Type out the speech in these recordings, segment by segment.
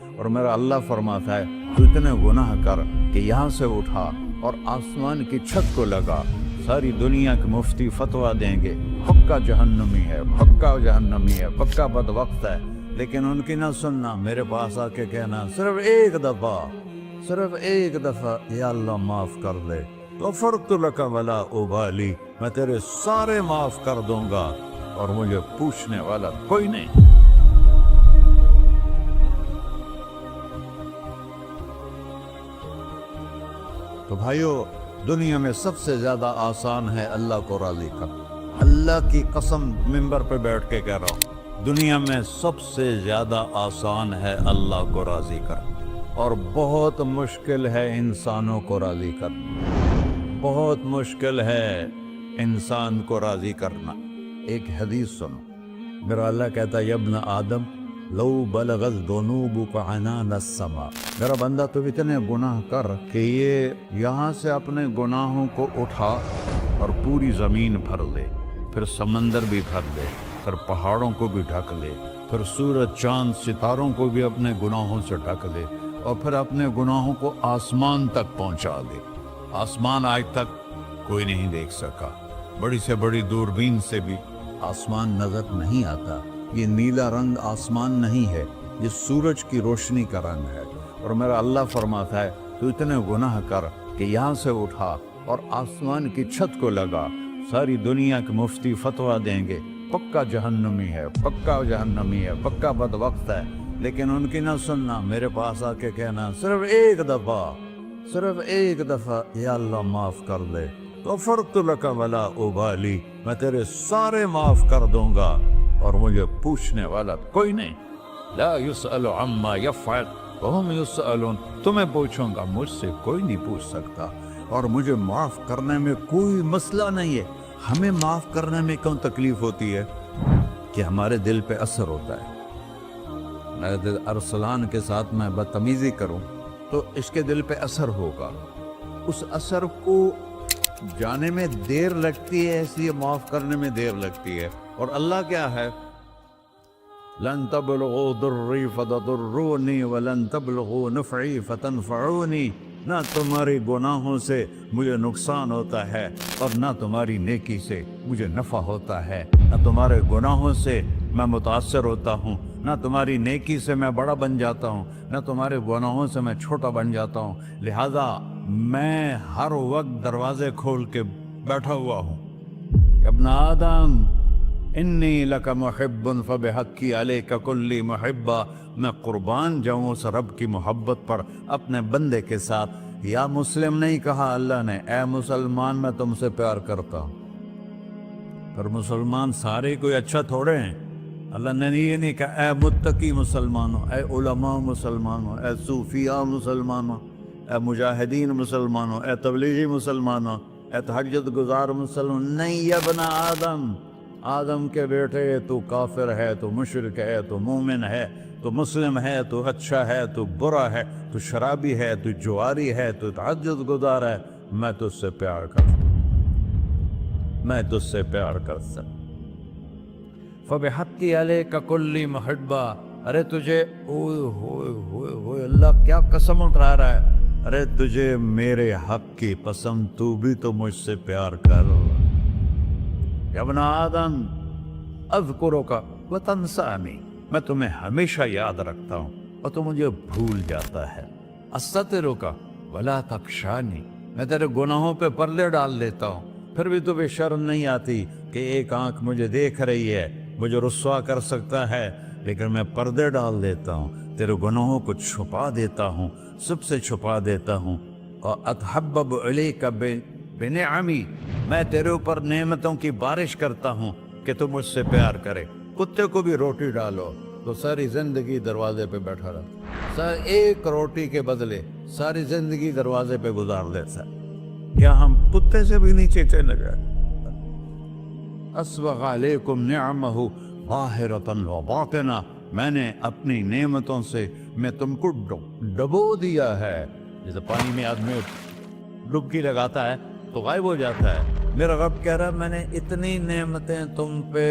اور میرا اللہ فرماتا ہے تو اتنے گناہ کر کہ یہاں سے اٹھا اور آسمان کی چھت کو لگا، ساری دنیا کے مفتی فتویٰ دیں گے پکا جہنمی ہے، پکا جہنمی ہے، پکا بدبخت ہے، لیکن ان کی نہ سننا، میرے پاس آ کے کہنا صرف ایک دفعہ یا اللہ معاف کر دے، غفرت لک ولا ابالی، میں تیرے سارے معاف کر دوں گا اور مجھے پوچھنے والا کوئی نہیں۔ تو بھائیو، دنیا میں سب سے زیادہ آسان ہے اللہ کو راضی کرنا، اللہ کی قسم ممبر پہ بیٹھ کے کہہ رہا ہوں، دنیا میں سب سے زیادہ آسان ہے اللہ کو راضی کرنا، اور بہت مشکل ہے انسانوں کو راضی کرنا، بہت مشکل ہے انسان کو راضی کرنا۔ ایک حدیث سنو، میرا اللہ کہتا ہے یا ابن آدم لو بلغت ذنوبک عنان السماء، میرا بندہ تو اتنے گناہ کر کہ یہ یہاں سے اپنے گناہوں کو اٹھا اور پوری زمین بھر لے، پھر سمندر بھی بھر لے، پھر پہاڑوں کو بھی ڈھک لے، پھر سورج چاند ستاروں کو بھی اپنے گناہوں سے ڈھک لے، اور پھر اپنے گناہوں کو آسمان تک پہنچا دے۔ آسمان آج تک کوئی نہیں دیکھ سکا، بڑی سے بڑی دوربین سے بھی آسمان نظر نہیں آتا، یہ نیلا رنگ آسمان نہیں ہے، یہ سورج کی روشنی کا رنگ ہے۔ اور میرا اللہ فرماتا ہے تو اتنے گناہ کر کہ یہاں سے اٹھا اور آسمان کی چھت کو لگا، ساری دنیا کے مفتی فتویٰ دیں گے پکا جہنمی ہے، پکا جہنمی ہے، پکا بدبخت ہے، لیکن ان کی نہ سننا، میرے پاس آ کے کہنا صرف ایک دفعہ یا اللہ معاف کر دے، غفرت لک ولا ابالی، میں تیرے سارے معاف کر دوں گا اور مجھے پوچھنے والا کوئی نہیں۔ لا يسأل عما يفعل وهم يسألون، تمہیں پوچھوں گا، مجھ سے کوئی نہیں پوچھ سکتا، اور مجھے معاف کرنے میں کوئی مسئلہ نہیں ہے۔ ہمیں معاف کرنے میں کیوں تکلیف ہوتی ہے؟ کہ ہمارے دل پہ اثر ہوتا ہے۔ میں ارسلان کے ساتھ میں بدتمیزی کروں تو اس کے دل پہ اثر ہوگا، اس اثر کو جانے میں دیر لگتی ہے، اس لیے معاف کرنے میں دیر لگتی ہے۔ اور اللہ کیا ہے؟ لن تبلغوا ضری فتضرونی ولن تبلغوا نفعی فتنفعونی، نہ تمہاری گناہوں سے مجھے نقصان ہوتا ہے اور نہ تمہاری نیکی سے مجھے نفع ہوتا ہے، نہ تمہارے گناہوں سے میں متاثر ہوتا ہوں، نہ تمہاری نیکی سے میں بڑا بن جاتا ہوں، نہ تمہارے گناہوں سے میں چھوٹا بن جاتا ہوں، لہذا میں ہر وقت دروازے کھول کے بیٹھا ہوا ہوں۔ ابن آدم انی لک محب فبحقی علیک کلی محبہ، میں قربان جاؤں اس رب کی محبت پر اپنے بندے کے ساتھ۔ یا مسلم نہیں کہا اللہ نے، اے مسلمان میں تم سے پیار کرتا ہوں۔ پر مسلمان سارے کوئی اچھا تھوڑے ہیں، اللہ نے یہ نہیں کہا اے متقی مسلمانوں، اے علماء مسلمانوں، اے صوفیاء مسلمانوں، اے مجاہدین مسلمانوں، اے تبلیغی مسلمانوں، اے تہجد گزار مسلمان، نہیں یا ابن آدم، آدم کے بیٹے، تو کافر ہے، تو مشرک ہے، تو مومن ہے، تو مسلم ہے، تو اچھا ہے، تو برا ہے، تو شرابی ہے، تو جواری ہے، تو تہجد گزار ہے، میں تجھ سے پیار کرتا ہوں، میں تجھ سے پیار کرتا ہوں۔ فبحقی علیک کلی محبہ، ارے تجھے اوئے ہوئے ہوئے ہوئے، اللہ کیا قسم اٹھا رہا ہے، ارے تجھے میرے حق کی قسم، تو بھی تو مجھ سے پیار کر۔ یا ابن آدم اذکرک وتنسانی، میں تمہیں ہمیشہ یاد رکھتا ہوں اور تو مجھے بھول جاتا ہے۔ استترک ولا تخشانی، میں تیرے گناہوں پہ پردے ڈال دیتا ہوں، پھر بھی تمہیں شرم نہیں آتی کہ ایک آنکھ مجھے دیکھ رہی ہے، مجھے رسوا کر سکتا ہے، لیکن میں پردے ڈال دیتا ہوں، تیرے گناہوں کو چھپا دیتا ہوں، سب سے چھپا دیتا ہوں۔ اور اتحبب علیک بنعمی، میں تیرے اوپر نعمتوں کی بارش کرتا ہوں کہ تو مجھ سے پیار کرے۔ کتے کو بھی روٹی ڈالو تو ساری زندگی دروازے پہ بیٹھا رہتا، ایک روٹی کے بدلے ساری زندگی دروازے پہ گزار دیتا، کیا ہم کتے سے بھی نیچے چلے گئے؟ اسبغ علیکم نعمہ ظاہرۃ و باطنہ، میں نے اپنی نعمتوں سے میں تم کو ڈبو دیا ہے، جیسے پانی میں آدمی ڈبکی لگاتا ہے تو غائب ہو جاتا ہے۔ میرا رب کہہ رہا ہے میں نے اتنی نعمتیں تم پہ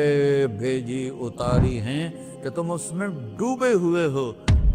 بھیجی، اتاری ہیں کہ تم اس میں ڈوبے ہوئے ہو،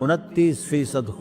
29%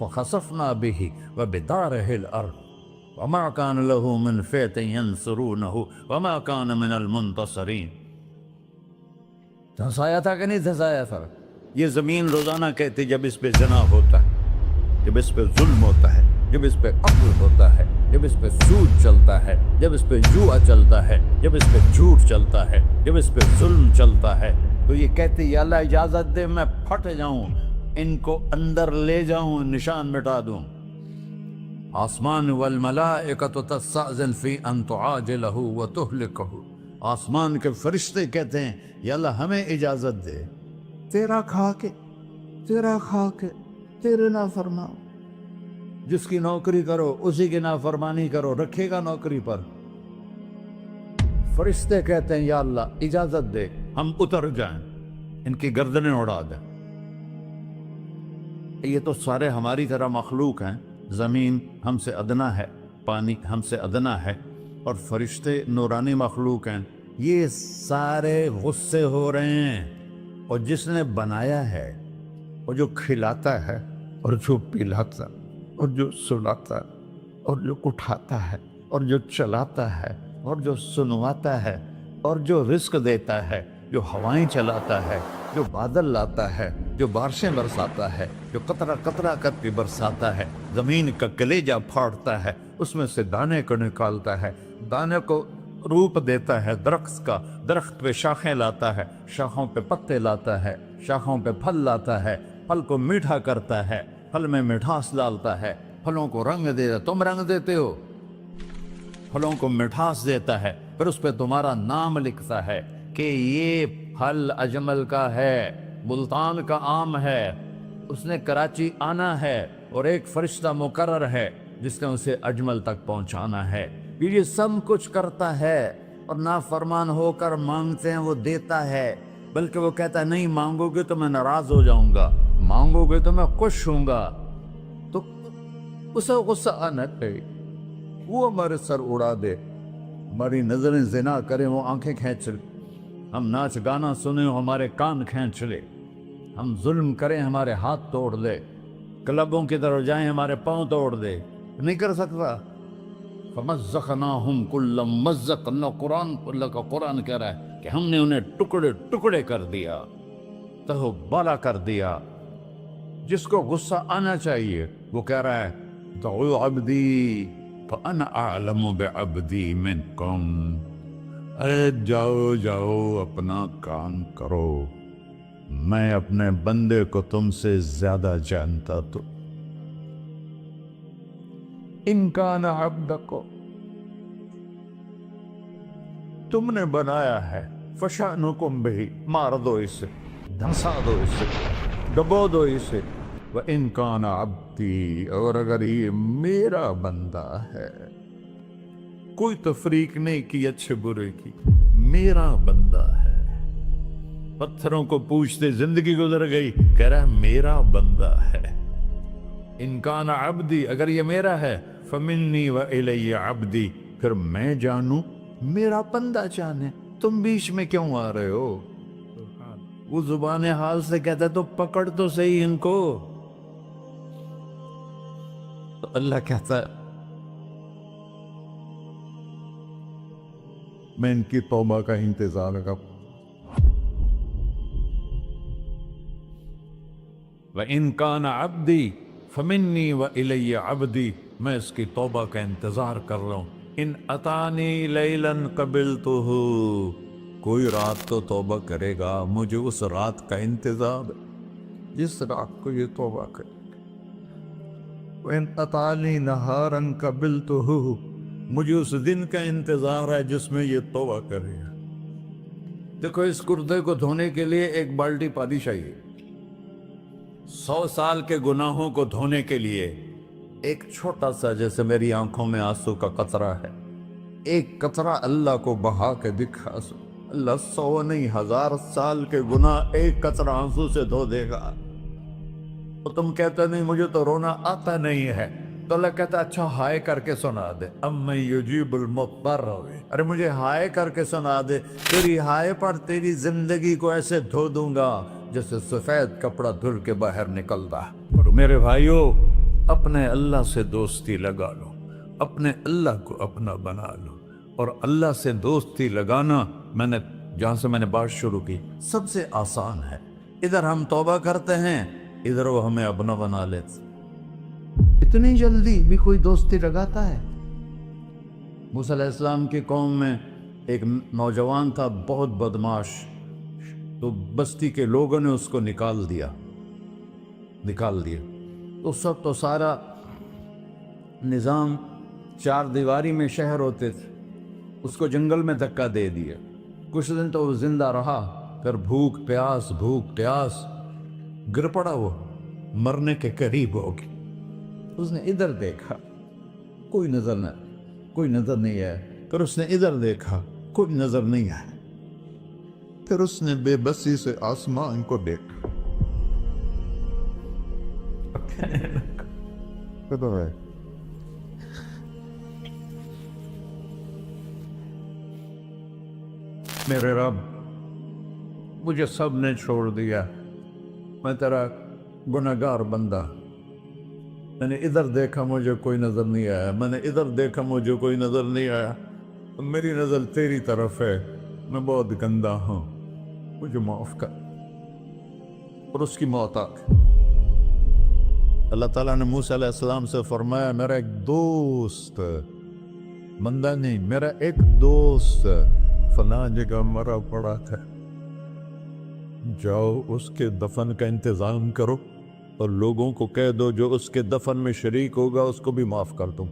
فخسفنا به وبداره الأرض وما كان له من فئة ينصرونه وما كان من المنتصرين. دھنسایا تھا کہ نہیں دھنسایا تھا؟ یہ زمین روزانہ کہتی جب اس پہ زنا ہوتا ہے، جب اس پہ ظلم ہوتا ہے، جب اس پہ قتل ہوتا ہے، جب اس پہ سود چلتا ہے، جب اس پہ جوا چلتا ہے، جب اس پہ جھوٹ چلتا ہے، جب اس پہ ظلم چلتا ہے، تو یہ کہتے یا اللہ اجازت دے میں پھٹ جاؤں، ان کو اندر لے جاؤں، نشان مٹا دوں. آسمان والملائکۃ تستأذن فی ان تعاجلہ وتہلکہ. آسمان کے فرشتے کہتے ہیں یا اللہ ہمیں اجازت دے، تیرا کھا کے تیرے نافرمان، جس کی نوکری کرو اسی کی نافرمانی کرو، رکھے گا نوکری پر. فرشتے کہتے ہیں یا اللہ اجازت دے ہم اتر جائیں، ان کی گردنیں اڑا دیں. یہ تو سارے ہماری طرح مخلوق ہیں، زمین ہم سے ادنا ہے، پانی ہم سے ادنا ہے، اور فرشتے نورانی مخلوق ہیں. یہ سارے غصے ہو رہے ہیں، اور جس نے بنایا ہے، اور جو کھلاتا ہے، اور جو پلاتا، اور جو سلاتا، اور جو اٹھاتا ہے، اور جو چلاتا ہے، اور جو سنواتا ہے، اور جو رزق دیتا ہے، جو ہوائیں چلاتا ہے، جو بادل لاتا ہے، جو بارشیں برساتا ہے، جو قطرہ قطرہ کر کے برساتا ہے، زمین کا کلیجہ پھاڑتا ہے، اس میں سے دانے کو نکالتا ہے، دانے کو روپ دیتا ہے درخت کا، درخت پہ شاخیں لاتا ہے، شاخوں پہ پتے لاتا ہے، شاخوں پہ پھل لاتا ہے، پھل کو میٹھا کرتا ہے، پھل میں مٹھاس ڈالتا ہے، پھلوں کو رنگ دیتا. تم رنگ دیتے ہو، پھلوں کو مٹھاس دیتا ہے، پھر اس پہ تمہارا نام لکھتا ہے کہ یہ پھل اجمل کا ہے، ملتان کا آم ہے، اس نے کراچی آنا ہے، اور ایک فرشتہ مقرر ہے جس نے اسے اجمل تک پہنچانا ہے. یہ سب کچھ کرتا ہے، اور نافرمان ہو کر مانگتے ہیں وہ دیتا ہے، بلکہ وہ کہتا ہے نہیں مانگو گے تو میں ناراض ہو جاؤں گا، مانگو گے تو میں خوش ہوں گا. تو اسے غصہ آنا چاہیے، وہ ہمارے سر اڑا دے، ہماری نظریں زنا کریں وہ آنکھیں کھینچ لے، ہم ناچ گانا سنیں ہمارے کان کھینچ لے، ہم ظلم کریں ہمارے ہاتھ توڑ دے، کلبوں کی طرف جائیں ہمارے پاؤں توڑ دے. نہیں کر سکتا. فَمَزَّقْنَاهُمْ كُلَّ مُمَزَّقٍ. اللہ کا قرآن کہہ رہا ہے کہ ہم نے انہیں ٹکڑے ٹکڑے کر دیا، تہو بالا کر دیا. جس کو غصہ آنا چاہیے وہ کہہ رہا ہے دعوا عبدی فانا اعلم بعبدی منکم. ارے جاؤ جاؤ اپنا کام کرو، میں اپنے بندے کو تم سے زیادہ جانتا. تو ان کان عبدکو، تم نے بنایا ہے، فشانکم بہی، مار دو اسے، دھنسا دو اسے، ڈبو دو اسے. وَإِن كَانَ عَبْدِي، اور اگر یہ میرا بندہ ہے، کوئی تفریق نہیں کی اچھے برے کی، میرا بندہ ہے. پتھروں کو پوچھتے زندگی گزر گئی، کہہ رہا ہے میرا بندہ ہے. ان کان عبدی، اگر یہ میرا ہے، فمنی وإلی عبدی، پھر میں جانوں میرا بندہ جانے. تم بیچ میں کیوں آ رہے ہو؟ وہ زبان حال سے کہتا ہے تو پکڑ تو صحیح ان کو. تو اللہ کہتا ہے میں ان کی توبہ کا انتظار کروں. وَإِن كَانَ عَبْدِي فَمِنِّي وَإِلَيَّ عَبْدِي، میں اس کی توبہ کا انتظار کر رہا ہوں. ان اتانی لیلاً قبلتہ، کوئی رات تو توبہ کرے گا، مجھے اس رات کا انتظار ہے جس رات کو یہ توبہ کرے. وَإِن أَتَانِي نَهَارًا قَبِلْتُهُ، مجھے اس دن کا انتظار ہے جس میں یہ توبہ کرے گا. دیکھو اس کردے کو دھونے کے لیے ایک بالٹی پانی چاہیے. 100 سال کے گناہوں کو دھونے کے لیے ایک چھوٹا سا، جیسے میری آنکھوں میں آنسو کا قطرہ ہے، ایک قطرہ اللہ کو بہا کے دکھا. اللہ 100 نہیں 1000 سال کے گناہ ایک قطرہ آنسو سے دھو دے گا. تو تم کہتے نہیں مجھے تو رونا آتا نہیں ہے، تو اللہ کہتا اچھا ہائے کر کے سنا دے. اَمَّن يُجِيبُ الْمُضْطَرَّ، ارے مجھے ہائے کر کے سنا دے، تیری ہائے پر تیری زندگی کو ایسے دھو دوں گا جیسے سفید کپڑا دھل کے باہر نکلتا. اور میرے بھائیو، اپنے اللہ سے دوستی لگا لو، اپنے اللہ کو اپنا بنا لو۔ اور اللہ سے دوستی لگانا، جہاں سے میں نے بات شروع کی، سب سے آسان ہے۔ ادھر ہم توبہ کرتے ہیں، ادھر وہ ہمیں اپنا بنا لیتے۔ اتنی جلدی بھی کوئی دوستی لگاتا ہے؟ موسیٰ علیہ السلام کی قوم میں ایک نوجوان تھا، بہت بدماش، تو بستی کے لوگوں نے اس کو نکال دیا۔ تو سارا نظام چار دیواری میں شہر ہوتے تھے، اس کو جنگل میں دھکا دے دیا۔ کچھ دن تو وہ زندہ رہا، پھر بھوک پیاس گر پڑا، وہ مرنے کے قریب ہو گیا۔ اس نے ادھر دیکھا، کوئی نظر نہیں آیا۔ پھر اس نے ادھر دیکھا، کوئی نظر نہیں آیا۔ پھر اس نے بے بسی سے آسمان کو دیکھا۔ میرے رب، مجھے سب نے چھوڑ دیا، میں تیرا گنہگار بندہ۔ میں نے ادھر دیکھا، مجھے کوئی نظر نہیں آیا، میں نے ادھر دیکھا، مجھے کوئی نظر نہیں آیا۔ میری نظر تیری طرف ہے، میں بہت گندا ہوں، مجھے معاف کر۔ اور اس کی موت آ گئی۔ اللہ تعالیٰ نے موسیٰ علیہ السلام سے فرمایا، میرا ایک دوست، بندہ نہیں، میرا ایک دوست فلاں جگہ مرا پڑا تھا، جاؤ اس کے دفن کا انتظام کرو اور لوگوں کو کہہ دو جو اس کے دفن میں شریک ہوگا اس کو بھی معاف کر دوں۔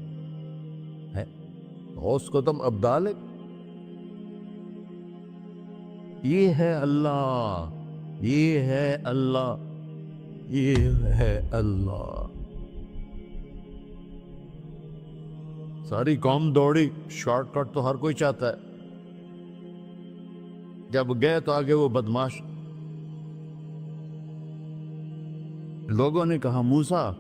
اس کو تم ابدال ہے۔ یہ ہے اللہ، یہ ہے اللہ، یہ ہے اللہ۔ ساری قوم دوڑی، شارٹ کٹ تو ہر کوئی چاہتا ہے۔ جب گئے تو آگے وہ بدماش، لوگوں نے کہا موسیٰ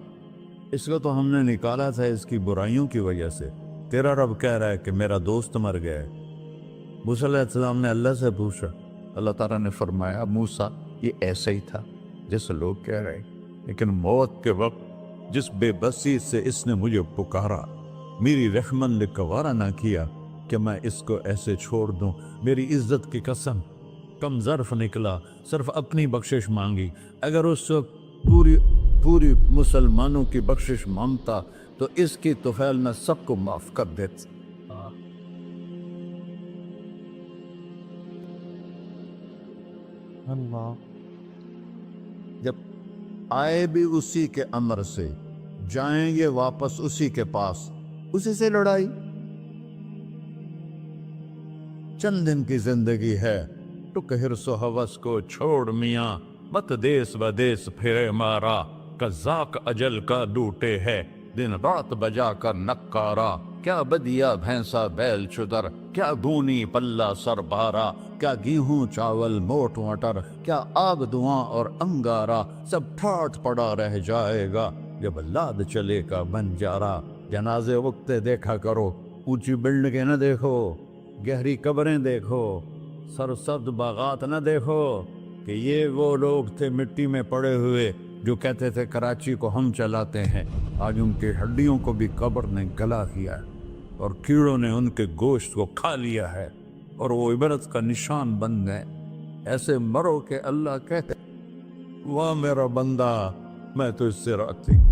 اس کو تو ہم نے نکالا تھا اس کی برائیوں کی وجہ سے، تیرا رب کہہ رہا ہے کہ میرا دوست مر گیا ہے۔ موسیٰ علیہ السلام نے اللہ سے پوچھا، اللہ تعالیٰ نے فرمایا موسیٰ یہ ایسا ہی تھا جیسے لوگ کہہ رہے ہیں، لیکن موت کے وقت جس بے بسی سے اس نے مجھے پکارا، میری رحمت نے گوارا نہ کیا کہ میں اس کو ایسے چھوڑ دوں۔ میری عزت کی قسم، کم ظرف نکلا، صرف اپنی بخشش مانگی۔ اگر اس وقت پوری مسلمانوں کی بخشش مانگتا تو اس کی طفیل میں سب کو معاف کر دیتا۔ اللہ جب آئے بھی اسی کے امر سے، جائیں گے واپس اسی کے پاس، اسی سے لڑائی۔ چند دن کی زندگی ہے، ٹک حرص و ہوس کو چھوڑ میاں، مت دیس بدیس پھرے مارا، قزاق اجل کا ڈوٹے ہے، دن رات بجا کر نکارا، کیا بدیا بھینسا بیل چدر، کیا گونی پلہ سر بارا، کیا گیہوں چاول موٹ مٹر، کیا آگ دھواں اور انگارا، سب ٹھاٹھ پڑا رہ جائے گا جب لاد چلے کا بنجارا۔ جنازے وقتے دیکھا کرو، اونچی بلڈنگیں نہ دیکھو، گہری قبریں دیکھو، سرسبز باغات نہ دیکھو کہ یہ وہ لوگ تھے مٹی میں پڑے ہوئے جو کہتے تھے کراچی کو ہم چلاتے ہیں۔ آج ان کی ہڈیوں کو بھی قبر نے گلا کیا ہے اور کیڑوں نے ان کے گوشت کو کھا لیا ہے اور وہ عبرت کا نشان بن گئے۔ ایسے مرو کہ اللہ کہتے واہ میرا بندہ، میں تو اس سے راضی۔